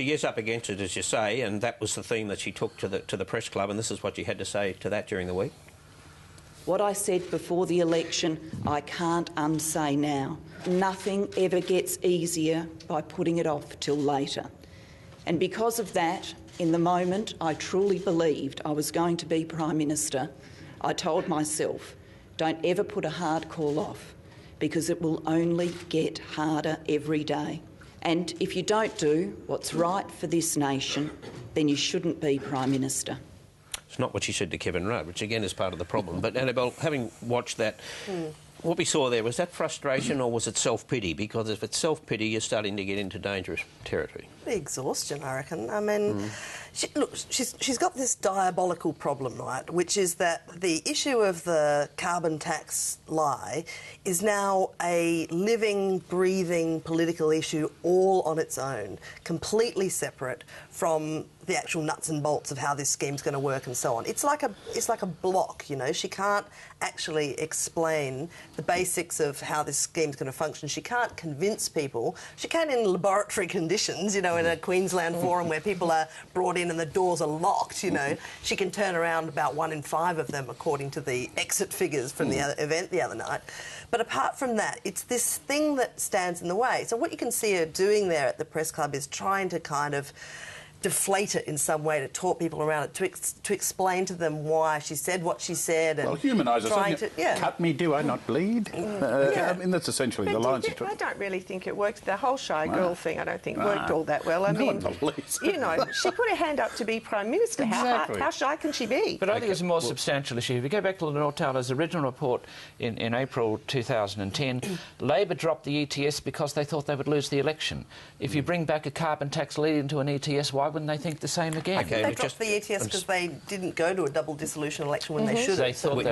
She is up against it, as you say, and that was the theme that she took to the press club, and this is what she had to say to that during the week. What I said before the election, I can't unsay now. Nothing ever gets easier by putting it off till later. And because of that, in the moment I truly believed I was going to be Prime Minister, I told myself, don't ever put a hard call off, because it will only get harder every day. And if you don't do what's right for this nation, then you shouldn't be Prime Minister. It's not what she said to Kevin Rudd, which again is part of the problem. But Annabelle, having watched that, what we saw there, was that frustration or was it self-pity? Because if it's self-pity, you're starting to get into dangerous territory. The exhaustion, I reckon. I mean, she's got this diabolical problem, right, which is that the issue of the carbon tax lie is now a living, breathing political issue all on its own, completely separate from the actual nuts and bolts of how this scheme's going to work and so on. It's like a block, you know. She can't actually explain the basics of how this scheme's going to function. She can't convince people. She can in laboratory conditions, you know, in a Queensland forum where people are brought in and the doors are locked, you know. She can turn around about 1 in 5 of them, according to the exit figures from the event the other night. But apart from that, it's this thing that stands in the way. So what you can see her doing there at the press club is trying to kind of deflate it in some way, to talk people around it, to explain to them why she said what she said. And humanise it. Cut me, do I not bleed? I mean, that's essentially the lines. I don't really think it worked. The whole Shy Girl thing, I don't think worked all that well. I mean, you know, she put her hand up to be Prime Minister. Exactly. How shy can she be? But I think it's a more substantial issue. If you go back to Lenore Taylor's original report in April 2010, Labor dropped the ETS because they thought they would lose the election. If you bring back a carbon tax leading to an ETS, why wouldn't they think the same again? They dropped the ETS because they didn't go to a double dissolution election when they should have. They thought